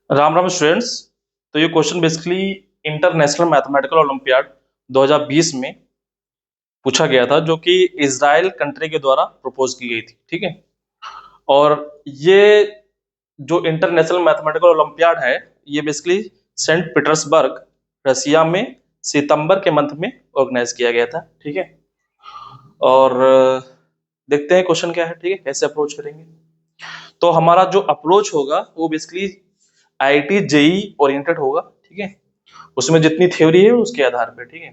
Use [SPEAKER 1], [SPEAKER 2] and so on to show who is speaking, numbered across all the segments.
[SPEAKER 1] Ram Ram students. तो ये question basically international mathematical olympiad 2020 में पूछा गया था, जो कि इजराइल कंट्री के द्वारा प्रपोज की गई थी। ठीक है। और ये जो इंटरनेशनल मैथमेटिकल ओलंपियाड है, ये बेसिकली सेंट पीटर्सबर्ग, रसिया में सितंबर के मंथ में ऑर्गेनाइज किया गया था। ठीक है। और देखते हैं क्वेश्चन क्या है। ठीक है, कैसे अप्रोच करेंगे। तो हमारा जो अप्रोच होगा वो बेसिकली आईआईटी जेई ओरिएंटेड होगा। ठीक है। उसमें जितनी थ्योरी है उसके आधार पर। ठीक है।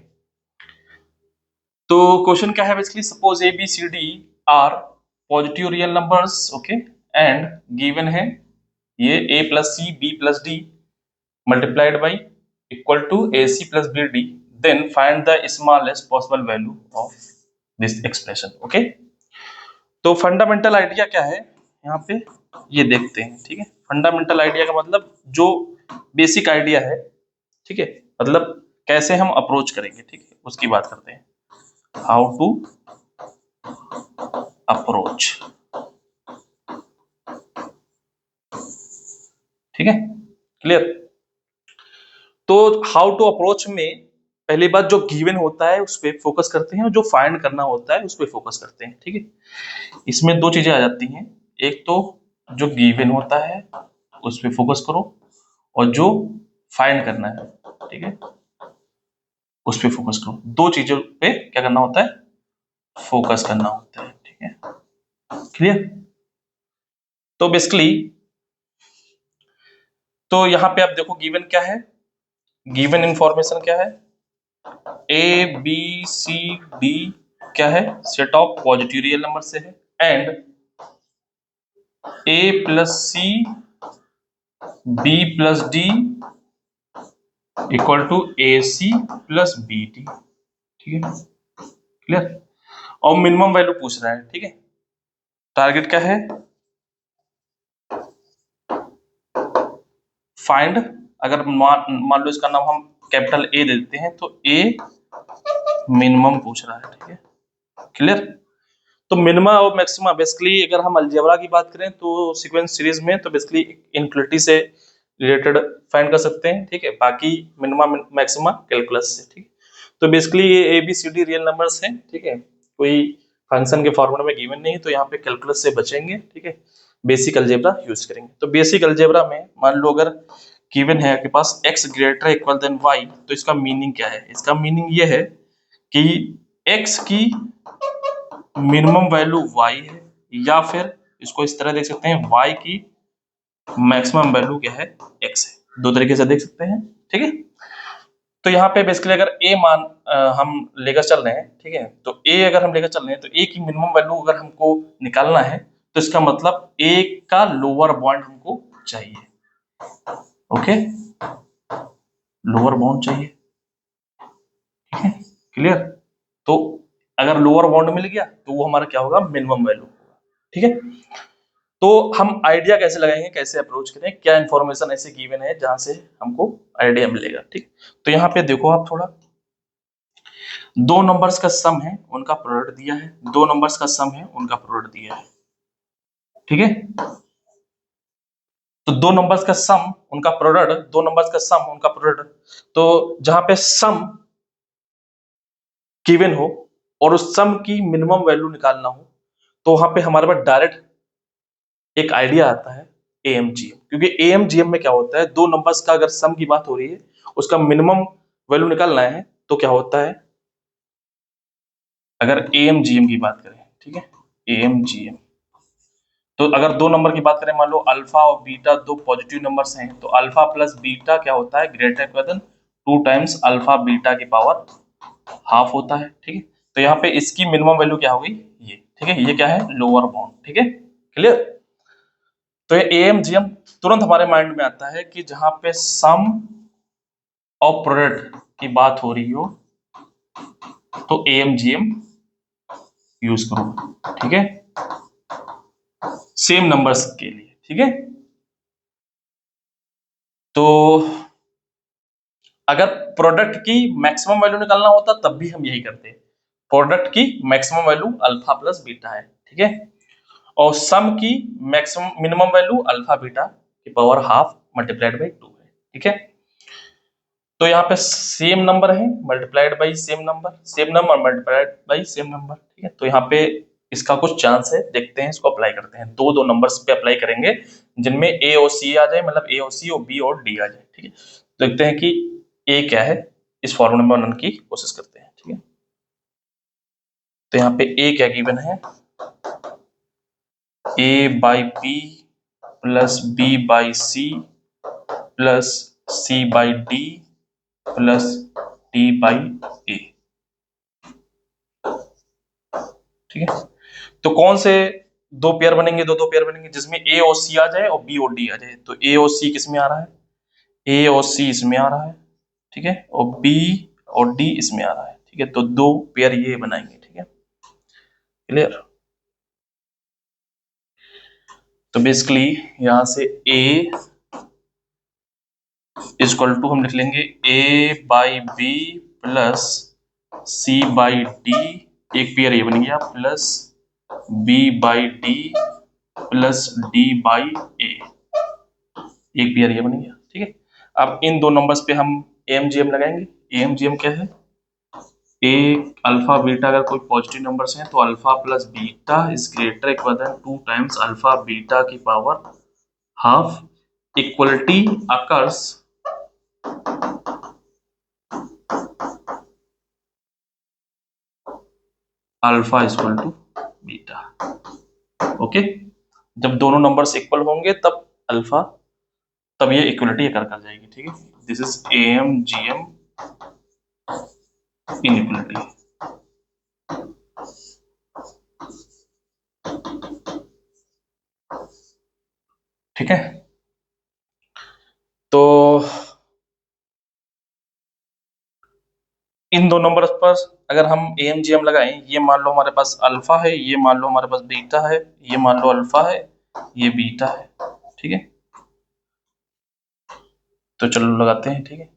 [SPEAKER 1] तो क्वेश्चन क्या है basically, suppose A B C D are positive real numbers, okay, and given है ये a plus C B plus D multiplied by equal to A C plus B D, then find the smallest possible value of this expression. Okay. तो fundamental idea क्या है यहाँ पे, ये देखते हैं। ठीक है। फंडामेंटल आइडिया का मतलब जो बेसिक आइडिया है, ठीक है, मतलब कैसे हम अप्रोच करेंगे, ठीक है, उसकी बात करते हैं। How to approach. ठीक है, क्लियर। तो हाउ टू अप्रोच में पहली बात जो गिवन होता है उस पर फोकस करते हैं, और जो फाइंड करना होता है उस पर फोकस करते हैं। ठीक है। इसमें दो चीजें आ जाती हैं, एक तो जो गिवन होता है उस पर फोकस करो, और जो फाइंड करना है, ठीक है, उस पर फोकस करो। दो चीजों पे क्या करना होता है, फोकस करना होता है। ठीक है, क्लियर। तो बेसिकली तो यहाँ पे आप देखो गिवन क्या है, गिवन इंफॉर्मेशन क्या है, ए बी सी डी क्या है, set of positive real number से है, and A plus C B plus D equal to A C plus B D. ठीक है, क्लियर। और मिनिमम वैल्यू पूछ रहा है। ठीक है, टारगेट क्या है, फाइंड। अगर मान लो इसका नाम हम कैपिटल ए दे देते हैं, तो ए मिनिमम पूछ रहा है। ठीक है, क्लियर। तो मिनिमा और मैक्सिमा बेसिकली अगर हम अलजेब्रा की बात करें तो सीक्वेंस सीरीज में तो बेसिकली इनक्वलिटी से रिलेटेड फाइंड कर सकते हैं। ठीक है, बाकी मिनिमा मैक्सिमा कैलकुलस से। ठीक है। तो बेसिकली ये A B C D real numbers हैं। ठीक है, कोई फंक्शन के फॉर्मूला में गिवन नहीं, तो यहाँ पे कैलकुलस से बचेंगे। ठीक है, बेसिक अलजेब्रा यूज करेंगे। तो बेसिक अलजेब्रा में मान लो अगर गिवन है आपके पास x greater equal than y, तो इसका मीनिंग क्या है, इसका मीनिंग ये है कि x की मिनिमम वैल्यू y है, या फिर इसको इस तरह देख सकते हैं y की मैक्सिमम वैल्यू क्या है, x है। दो तरीके से देख सकते हैं। ठीक है। तो यहाँ पे बेसिकली अगर a मान हम लेकर चल रहे हैं, ठीक है, तो a अगर हम लेकर चल रहे हैं तो a की मिनिमम वैल्यू अगर हमको निकालना है, तो इसका मतलब a का लोअर बाउंड हमको चाहिए। ओके, लोअर बाउंड चाहिए। ठीक है, क्लियर। तो अगर लोअर बाउंड मिल गया तो वो हमारा क्या होगा, मिनिमम वैल्यू होगा। ठीक है। तो हम आइडिया कैसे लगाएंगे, कैसे अप्रोच करें, क्या इंफॉर्मेशन ऐसे गिवन है जहां से हमको आइडिया मिलेगा। ठीक, तो यहाँ पे देखो आप थोड़ा, दो नंबर्स का सम है उनका प्रोडक्ट दिया है, दो नंबर्स का सम है उनका प्रोडक्ट दिया है। ठीक है, तो दो नंबर्स का सम उनका प्रोडक्ट, दो नंबर्स का सम उनका प्रोडक्ट, तो जहां पे सम गिवन हो और उस सम की मिनिमम वैल्यू निकालना हो, तो वहां पे हमारे पास डायरेक्ट एक आइडिया आता है एएमजीएम। क्योंकि एएमजीएम में क्या होता है, दो नंबर्स का अगर सम की बात हो रही है, उसका मिनिमम वैल्यू निकालना है, तो क्या होता है, अगर एएमजीएम की बात करें, ठीक है, एएमजीएम, तो अगर दो नंबर की बात करें, मान लो अल्फा और बीटा दो पॉजिटिव नंबर्स हैं, तो अल्फा प्लस बीटा क्या होता है, greater than 2 times alpha beta की पावर हाफ होता है। ठीक है, तो यहाँ पे इसकी मिनिमम वैल्यू क्या होगी, ये। ठीक है, ये क्या है, लोअर बाउंड। ठीक है, क्लियर। तो ये एएमजीएम तुरंत हमारे माइंड में आता है कि जहां पे सम और प्रोडक्ट की बात हो रही हो, तो एएमजीएम यूज करो। ठीक है, सेम नंबर्स के लिए। ठीक है, तो अगर प्रोडक्ट की मैक्सिमम वैल्यू निकालना होता तब भी हम यही करते हैं। प्रोडक्ट की maximum value alpha plus beta है, ठीक है, और सम की maximum minimum value alpha beta की पावर हाफ मल्टीप्लाइड बाई 2 है, ठीक है। तो यहाँ पे सेम नंबर है multiplied by same number multiplied by same number, ठीक है। तो यहाँ पे इसका कुछ चांस है, देखते हैं, इसको अप्लाई करते हैं। दो दो नंबर्स पे अप्लाई करेंगे जिनमें ए और सी आ जाए, मतलब ए और सी और बी और डी आ जाए, ठीक है। तो देखते हैं कि ए क्या है, इस फॉर्मूले में बनाने की कोशिश करते हैं, ठीक है। तो यहाँ पे ए क्या गिवन है, ए by B plus B by C plus C by D plus D by A, ठीक है। तो कौन से दो पेयर बनेंगे, दो पेयर बनेंगे जिसमें ए और सी आ जाए और बी और डी आ जाए। तो ए और सी किस में आ रहा है, ए और सी इसमें आ रहा है, ठीक है, और बी और डी इसमें आ रहा है, ठीक है। तो दो पेयर ये बनाएंगे, ठीक है, क्लियर। तो बेसिकली यहां से ए इक्वल टू हम लिख लेंगे A by B plus C by D, एक पेयर ये बन गया, plus B by D plus D by A, एक पेयर ये बन गया, ठीक है। अब इन दो नंबर्स पे हम एमजीएम लगाएंगे। एमजीएम क्या है, ए अल्फा बीटा, अगर कोई पॉजिटिव नंबर्स हैं तो alpha plus beta is greater equal than 2 times alpha beta की power half, equality occurs alpha equal to beta, okay. जब दोनों नंबर्स इक्वल होंगे तब अल्फा, तब ये इक्वलिटी अकर कर जाएगी, ठीक है। दिस इज एमजीएम इनइक्वलिटी, ठीक है। तो इन दो नंबर्स पर अगर हम एमजीएम लगाएं, ये मान लो हमारे पास अल्फा है, ये मान लो हमारे पास बीटा है, ये मान लो अल्फा है, ये बीटा है, ठीक है। तो चलो लगाते हैं, ठीक है।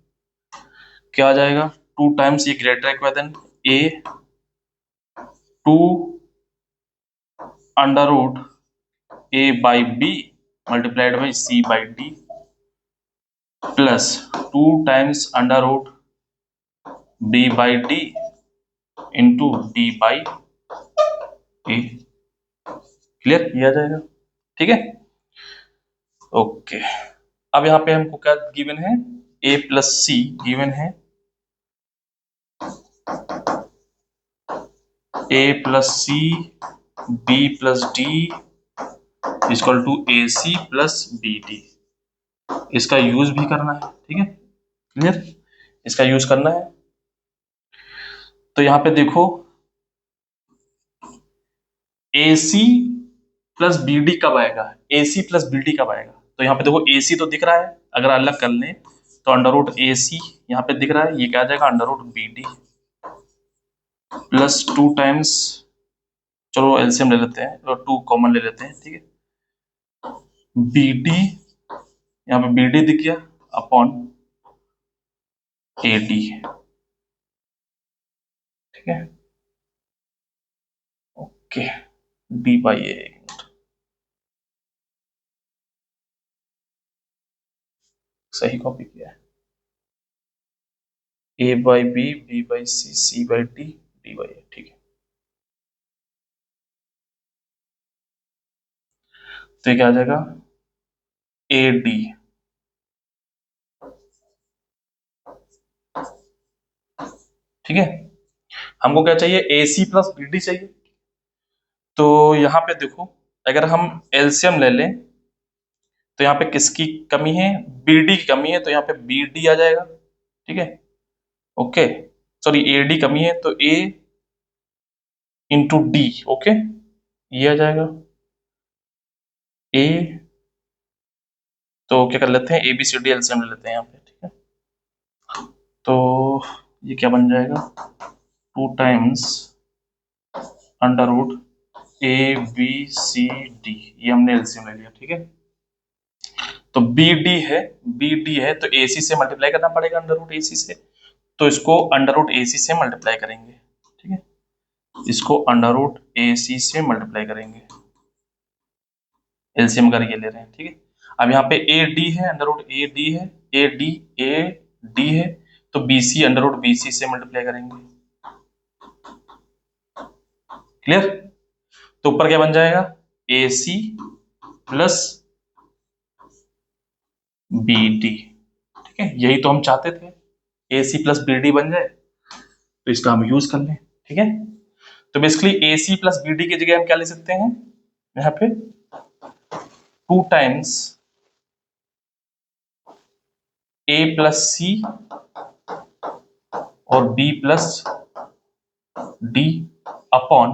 [SPEAKER 1] क्या आ जाएगा, 2 टाइम्स ये greater equal than A 2 under root A by B multiplied by C by D plus 2 times under root B by D into D by A, clear किया जाएगा, ठीक है, ओके। अब यहाँ पे हमको क्या गिवन है, ए प्लस सी गिवन है, A plus C B plus D equal to A C plus B D. इसका यूज भी करना है, ठीक है, क्लियर, इसका यूज करना है। तो यहां पे देखो ए सी प्लस बी डी कब आएगा, ए सी प्लस बी डी कब आएगा। तो यहाँ पे देखो ए सी तो दिख रहा है, अगर अलग कर लें तो अंडर रूट ए सी यहाँ पे दिख रहा है, ये क्या आ जाएगा under root B D plus 2 times, चलो एलसीएम ले लेते हैं और 2 कॉमन ले लेते हैं, ठीक है, बी डी, यहाँ पे बी डी दिख गया अपॉन ए डी, ठीक है, ओके, डी बाई ए, सही कॉपी किया है, ए by B by C by D by A, ठीक है। तो ये क्या आ जाएगा ए डी, ठीक है। हमको क्या चाहिए, ए सी प्लस बी डी चाहिए। तो यहाँ पे देखो अगर हम एलसीएम ले लें तो यहाँ पे किसकी कमी है, बी डी की कमी है, तो यहाँ पे बी डी आ जाएगा, ठीक है, ओके। सॉरी ए डी कमी है तो ए इंटू डी, ओके, ये आ जाएगा ए। तो क्या कर लेते हैं, A B C D LCM ले लेते हैं यहाँ पे, ठीक है। तो ये क्या बन जाएगा, 2 times under root A B C D, ये हमने एलसीएम ले लिया, ठीक है। तो बी डी है तो ए सी से मल्टीप्लाई करना पड़ेगा अंडर रूट ए सी से, तो इसको अंडर रूट ए सी से मल्टीप्लाई करेंगे, ठीक है, इसको अंडर रूट ए सी से मल्टीप्लाई करेंगे, एलसीएम करके ले रहे हैं, ठीक है। अब यहाँ पे ए डी है, अंडर रूट ए डी है, ए डी है, तो b c under root b c से मल्टीप्लाई करेंगे। क्लियर? तो ऊपर क्या बन जाएगा, a C plus B D. ठीक है, यही तो हम चाहते थे, a C plus B d बन जाए, तो इसका हम यूज कर लें। ठीक है, तो बेसिकली ए सी प्लस बी डी की जगह हम क्या ले सकते हैं, यहाँ पे 2 टाइम्स ए प्लस सी और b plus D upon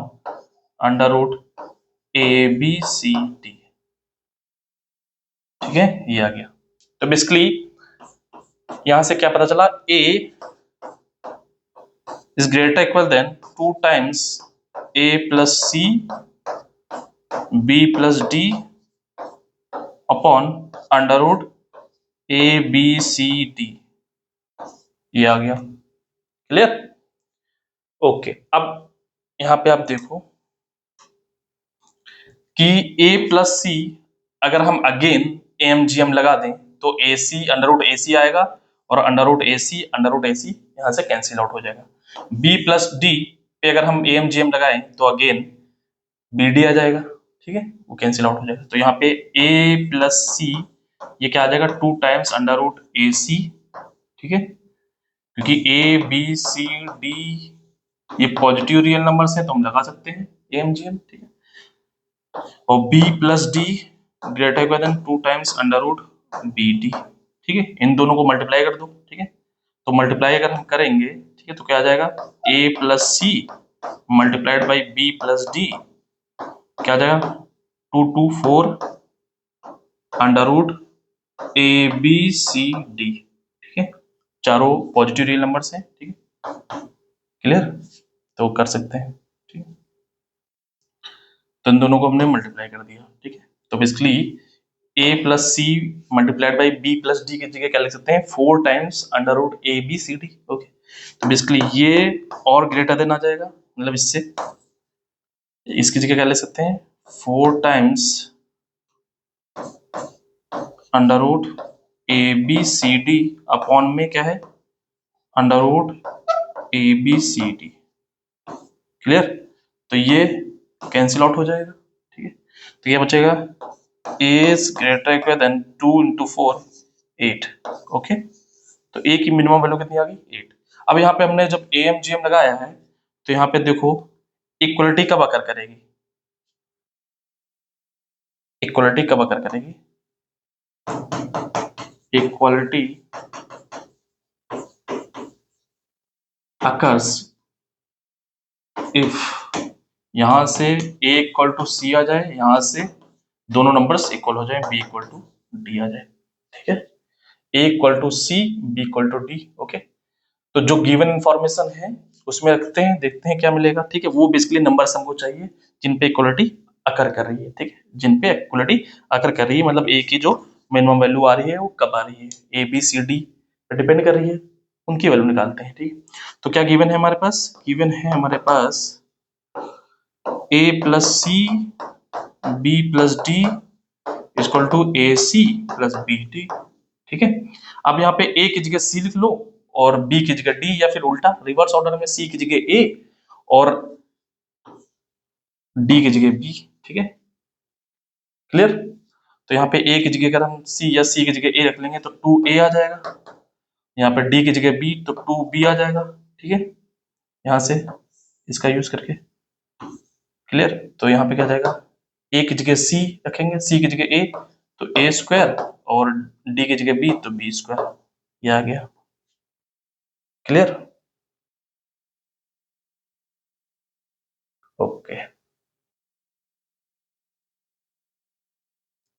[SPEAKER 1] under root A B C d. ठीक है, ये आ गया। तो बेसिकली यहां से क्या पता चला, A is greater equal than 2 times A plus C B plus D upon under root A B C D. ये आ गया। क्लियर? ओके, अब यहां पे आप देखो कि a प्लस सी अगर हम अगेन एमजीएम लगा दें तो ए सी अंडर रूट ए सी आएगा और अंडर रूट ए सी अंडर रूट ए सी यहां से कैंसिल आउट हो जाएगा। b प्लस डी पे अगर हम एमजीएम लगाएं तो अगेन बी डी आ जाएगा। ठीक है, वो कैंसिल आउट हो जाएगा। तो यहाँ पे a प्लस सी ये क्या आ जाएगा, 2 टाइम्स अंडर रूट ए सी। ठीक है, क्योंकि ए बी सी डी ये पॉजिटिव रियल नंबर्स हैं तो हम लगा सकते हैं एमजीएम। ठीक है, और b plus d greater than 2 times under root B D. ठीक है, इन दोनों को मल्टीप्लाई कर दो। ठीक है, तो मल्टीप्लाई अगर हम करेंगे, ठीक है, तो क्या आ जाएगा, a plus c multiplied by B plus d क्या आ जाएगा, 2 2 4 under root A B C d. ठीक है, चारों पॉजिटिव रियल नंबर्स हैं। ठीक है, क्लियर? तो कर सकते हैं। ठीक है, तो इन दोनों को हमने मल्टीप्लाई कर दिया। ठीक है, तो basically a plus c multiplied by B plus d की जगह क्या लिख सकते हैं, 4 times under root A B C d. Okay, तो बेसिकली ये और ग्रेटर देन आ जाएगा, मतलब इससे इसकी जगह क्या ले सकते हैं, 4 times under root A B C d upon में क्या है, under root A B C d. Clear? तो ये कैंसिल आउट हो जाएगा। ठीक है, तो ये बचेगा is greater equal than 2 into 4 8। Okay, तो a की मिनिमम वैल्यू कितनी आ गई, 8। अब यहाँ पे हमने जब AMGM लगाया है तो यहाँ पे देखो इक्वलिटी कब अकर करेगी, इक्वलिटी कब अकर करेगी, इक्वलिटी अकर्स इफ यहां से a इक्वल टू सी आ जाए, यहां से दोनों नंबर्स इक्वल हो जाए, b इक्वल टू डी आ जाए। ठीक है, a equal to c b equal to d. Okay, तो जो गिवन इंफॉर्मेशन है उसमें रखते हैं, देखते हैं क्या मिलेगा। ठीक है, वो बेसिकली नंबर्स हमको चाहिए जिन पे इक्वलिटी अकर कर रही है। ठीक है, जिन पे इक्वलिटी अकर कर रही है, मतलब ए की जो मिनिमम वैल्यू आ रही है वो कब आ रही है, ए बी सी डी पे डिपेंड कर रही है, उनकी वैल्यू निकालते हैं। ठीक है, तो क्या गिवन है हमारे पास, गिवन है हमारे पास A plus C B plus D equal to A C plus B D. ठीक है, अब यहाँ पे ए की जगह सी लिख लो और बी की जगह डी, या फिर उल्टा रिवर्स ऑर्डर में सी की जगह ए और डी की जगह बी। ठीक है, क्लियर? तो यहाँ पे ए की जगह अगर हम सी या सी की जगह ए रख लेंगे तो 2a आ जाएगा, यहाँ पे डी की जगह बी तो 2b आ जाएगा। ठीक है, यहाँ से इसका यूज करके। क्लियर? तो यहाँ पे क्या जाएगा, ए की जगह सी रखेंगे, सी की जगह ए तो ए स्क्वायर और डी की जगह बी तो बी स्क्वायर। ये आ गया। क्लियर? ओके,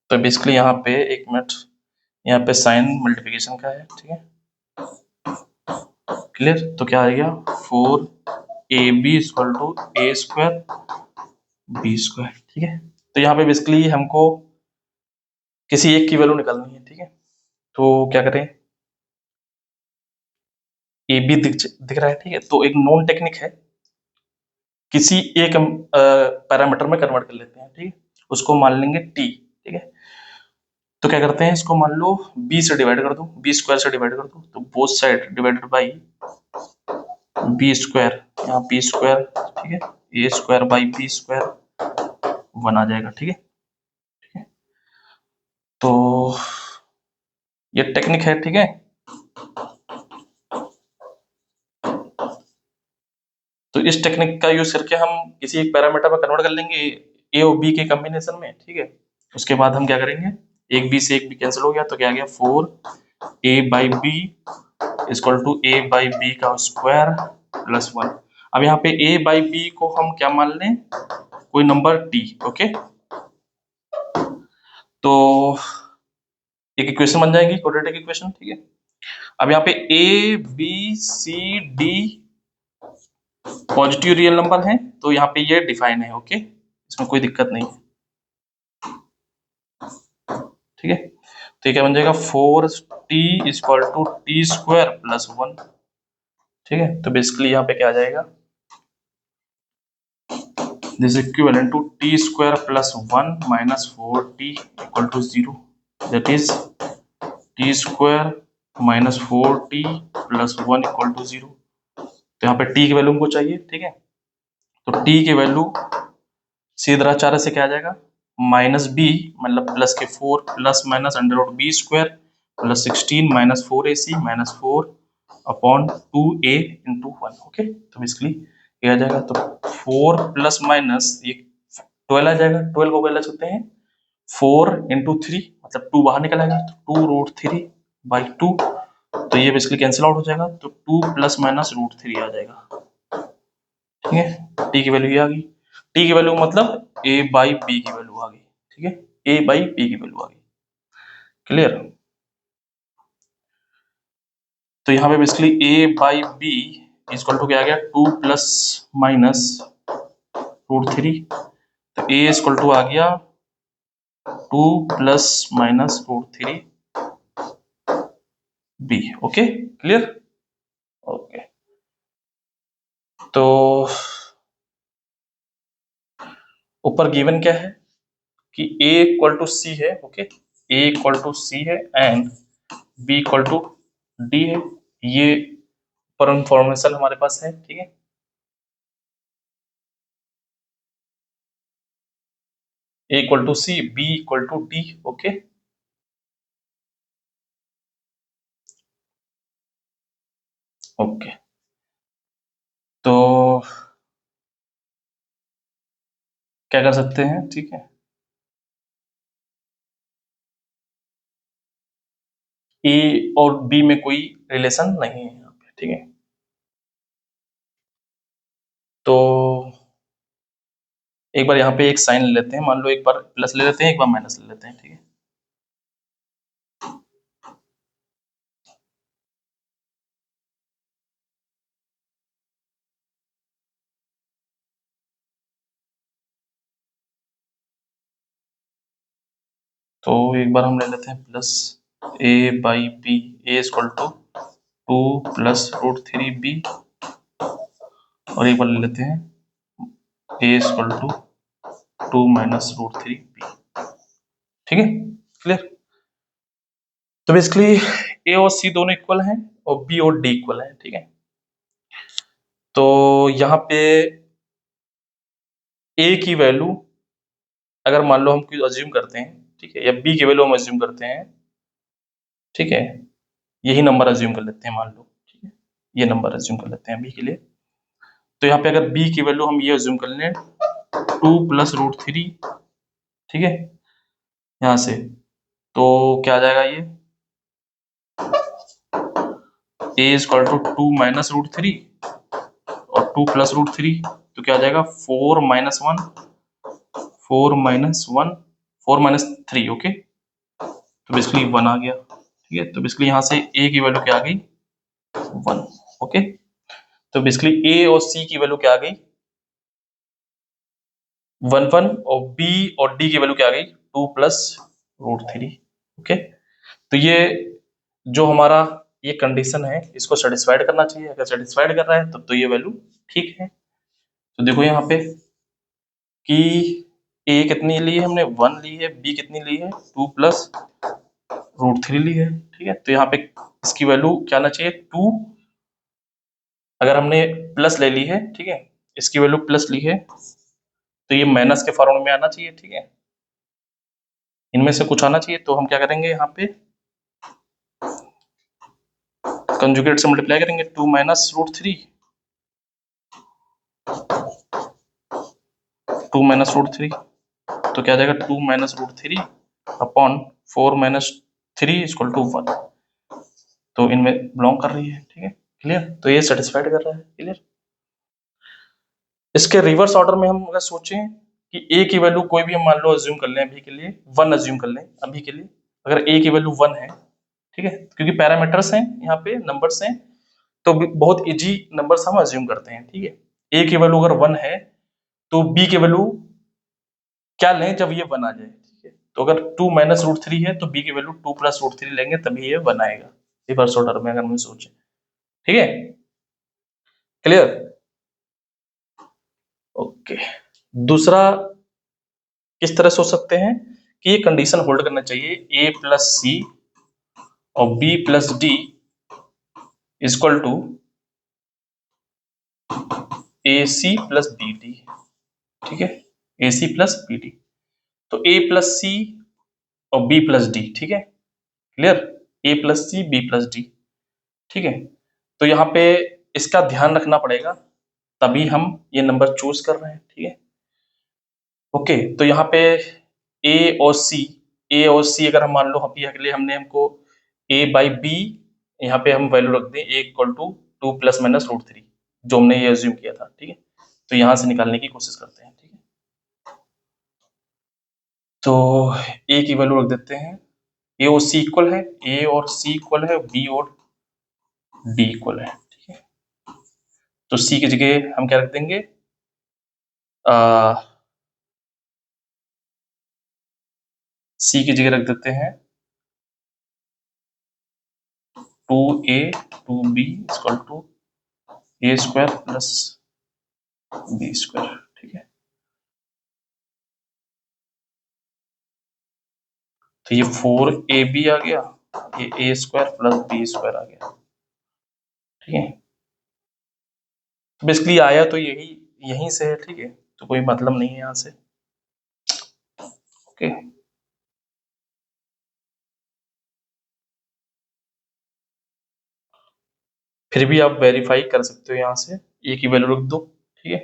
[SPEAKER 1] तो बेसिकली यहाँ पे एक मिनट, यहाँ पे साइन मल्टीप्लिकेशन का है। ठीक है, क्लियर? तो क्या आ गया, 4ab equal to a square b square. ठीक है, तो यहाँ पे बेसिकली हमको किसी एक की वैल्यू निकालनी है। ठीक है, तो क्या करें, ए बी दिख रहा है। ठीक है, तो एक नॉन टेक्निक है, किसी एक पैरामीटर में कन्वर्ट कर लेते हैं। ठीक है, उसको मान लेंगे टी। ठीक है, तो क्या करते हैं, इसको मान लो b से डिवाइड कर दो, b स्क्वायर से डिवाइड कर दो, तो both side divided by b square, यहाँ b स्क्वायर, ठीक है, a square by b square 1 आ जाएगा। ठीक है, तो ये टेक्निक है। ठीक है, तो इस टेक्निक का यूज करके हम किसी एक पैरामीटर में कन्वर्ट कर लेंगे ए और बी के कॉम्बिनेशन में। ठीक है, उसके बाद हम क्या करेंगे, एक बी से एक बी कैंसिल हो गया, तो क्या आ गया 4a by b equal to a by b का स्क्वायर प्लस 1। अब यहाँ पे a बाई बी को हम क्या मान लें, कोई नंबर t। ओके, तो एक इक्वेशन बन जाएगी, क्वाड्रेटिक इक्वेशन। ठीक है, अब यहाँ पे a b c d positive real number है, तो यहाँ पे ये डिफाइन है। ओके, इसमें कोई दिक्कत नहीं है। ठीक है, तो ये क्या बन जाएगा 4t equal to t square plus 1। ठीक है, तो बेसिकली यहाँ पे क्या आ जाएगा, this equivalent to t square plus 1 minus 4t equal to 0, that is t square minus 4t plus 1 equal to 0। तो यहाँ पे t की वैल्यू हमको चाहिए। ठीक है, तो t की वैल्यू सीधा चार से क्या आ जाएगा, माइनस बी मतलब प्लस के 4 plus minus under root b square plus 16 minus 4ac minus 4 upon 2a into 1। Okay, तो बेसिकली ये आ जाएगा, तो 4 प्लस माइनस ये 12 आ जाएगा, 12 को क्या लिख सकते हैं 4 इंटू 3, मतलब 2 बाहर निकल आएगा, तो 2 रूट 3 बाई 2, तो ये बेसिकली कैंसिल आउट हो जाएगा, तो 2 प्लस माइनस रूट 3 आ जाएगा। ठीक है, टी की वैल्यू ये आ गई, टी की वैल्यू मतलब ए बाई बी की वैल्यू आ गई। ठीक है, ए बाई बी की वैल्यू आ गई। क्लियर, तो यहाँ पे basically a by b equal to क्या आ गया 2 प्लस माइनस रूट 3, तो ए इक्वल टू आ गया 2 plus minus root 3 b. Okay, clear. Okay, तो ऊपर गिवन क्या है कि a इक्वल टू सी है। Okay, a equal to c है and b equal to d है, ये पर इंफॉर्मेशन हमारे पास है। ठीक है, a equal to c, b equal to d. Okay, okay, तो क्या कर सकते हैं, ठीक है, ए और बी में कोई रिलेशन नहीं है यहाँ पे। ठीक है, तो एक बार यहाँ पे एक साइन ले लेते हैं, मान लो एक बार प्लस ले लेते हैं, एक बार माइनस ले लेते हैं। ठीक है, तो एक बार हम ले लेते हैं plus A by B, A equal to 2 plus root 3 B, और एक बार ले लेते हैं A equal to 2 minus root 3 B. ठीक है, क्लियर। तो बेसिकली ए और सी दोनों इक्वल हैं और बी और डी इक्वल हैं। ठीक है, तो यहाँ पे ए की वैल्यू अगर मान लो हम कुछ अज्यूम करते हैं, ठीक है, या बी की वैल्यू हम अज्यूम करते हैं, ठीक है, यही नंबर अज्यूम कर लेते हैं मान लो। ठीक है, ये नंबर अज्यूम कर लेते हैं बी के लिए, तो यहाँ पे अगर बी की वैल्यू हम ये अज्यूम कर लें 2 प्लस रूट 3, ठीक है, यहाँ से, तो क्या आ जाएगा ये a equal to 2 minus root 3 और 2 प्लस रूट 3, तो क्या आ जाएगा 4 माइनस 1, 4 माइनस 1, 4 माइनस 3। ओके, तो बेसिकली 1 आ गया। ठीक है, तो बेसिकली यहाँ से a की वैल्यू क्या आ गई 1। ओके, तो बेसिकली a और c की वैल्यू क्या आ गई 1 1, और b और d की वैल्यू क्या आ गई 2 प्लस रूट 3। ओके, तो ये जो हमारा ये कंडीशन है इसको सेटिस्फाइड करना चाहिए, अगर सेटिस्फाइड कर रहा है तब तो ये वैल्यू ठीक है। तो देखो यहाँ पे कि ए कितनी ली है हमने, 1 ली है, बी कितनी ली है, 2 प्लस रूट 3 ली है, ठीक है। तो यहाँ पे इसकी वैल्यू क्या आना चाहिए, 2, अगर हमने प्लस ले ली है, ठीक है, इसकी वैल्यू प्लस ली है तो ये माइनस के फॉर्म में आना चाहिए, ठीक है, इनमें से कुछ आना चाहिए। तो हम क्या करेंगे, यहाँ पे कंजुगेट से मल्टीप्लाई करेंगे, 2 माइनस रूट 3, 2 माइनस रूट 3, तो क्या आ जाएगा, 2 minus root 3 upon 4 minus 3 equal to 1, तो इनमें बिलोंग कर रही है, ठीक है, क्लियर। तो ये सेटिस्फाइड कर रहा है, क्लियर। इसके रिवर्स ऑर्डर में हम अगर सोचें कि ए की वैल्यू कोई भी हम मान लो अज्यूम कर लें, अभी के लिए 1 अज्यूम कर लें अभी के लिए, अगर ए की वैल्यू 1 है, ठीक है, क्योंकि पैरामीटर्स हैं यहाँ पे, नंबर्स हैं, तो बहुत इजी नंबर्स हम अज्यूम करते हैं, ठीक है। ए की वैल्यू अगर 1 है तो बी की वैल्यू क्या लें जब ये 1 आ जाए, ठीक है। तो अगर 2 माइनस रूट 3 है तो बी की वैल्यू 2 प्लस रूट 3 लेंगे तभी ये 1 आएगा, रिवर्स ऑर्डर में अगर हम सोचें, ठीक है, क्लियर। ओके, दूसरा किस तरह सोच सकते हैं कि ये कंडीशन होल्ड करना चाहिए, ए प्लस सी और b plus D equal to A C plus B D, ठीक है, a C plus B d. तो ए प्लस सी और बी प्लस डी, ठीक है, clear, A plus C B plus D, ठीक है। तो यहाँ पे इसका ध्यान रखना पड़ेगा, तभी हम ये नंबर चूज कर रहे हैं, ठीक है। ओके, तो यहाँ पे ए और सी, ए और सी अगर हम मान लो अभी के लिए हमने हमको ए बाई बी, यहाँ पे हम वैल्यू रख दें A equal to 2 plus minus root 3, जो हमने ये अज्यूम किया था, ठीक है। तो यहाँ से निकालने की कोशिश करते हैं, ठीक है। तो ए की वैल्यू रख देते हैं, ए और सी इक्वल है, ए और सी इक्वल है, बी और डी इक्वल है, ठीक है। तो सी की जगह हम क्या रख देंगे, सी की जगह रख देते हैं 2a 2b equal to a square plus b square, ठीक है। तो ये 4ab आ गया, ये a square plus b square आ गया, ठीक है। तो बेसिकली आया तो यही यहीं से है, ठीक है, तो कोई मतलब नहीं है यहाँ से, ओके। फिर भी आप वेरीफाई कर सकते हो, यहाँ से ए की वैल्यू रख दो, ठीक है,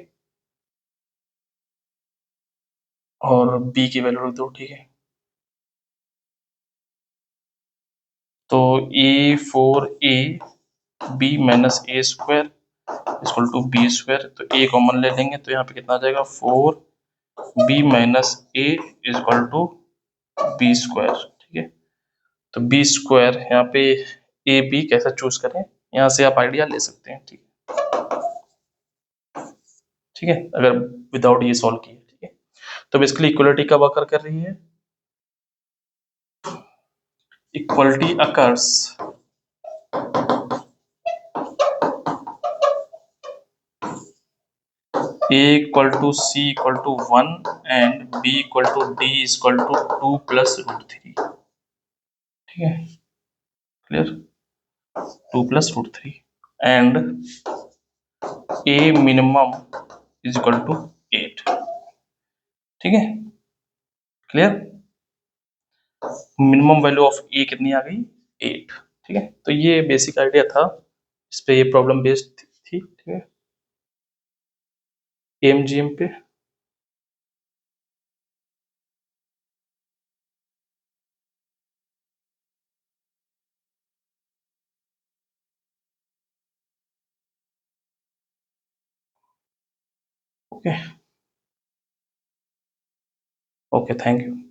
[SPEAKER 1] और बी की वैल्यू रख दो, ठीक है। तो a 4a b minus a square equal to b square, तो ए कॉमन ले लेंगे तो यहाँ पे कितना आ जाएगा, 4b minus a equal to b square, ठीक है। तो बी स्क्वायर यहाँ पे ए बी कैसा चूज करें, यहाँ से आप आइडिया ले सकते हैं, ठीक है, ठीक है, अगर विदाउट ये सॉल्व किए, ठीक है। तो बेसिकली इक्वलिटी कब अकर कर रही है, equality occurs a equal to c equal to 1 and b equal to d equal to 2 plus root 3, ठीक है, clear, 2 plus root 3 and a minimum is equal to 8, ठीक है, क्लियर। मिनिमम वैल्यू ऑफ ए कितनी आ गई, 8, ठीक है। तो ये बेसिक आइडिया था, इस पे ये प्रॉब्लम बेस्ड थी, ठीक है, एमजीएम पे। Okay, okay, thank you.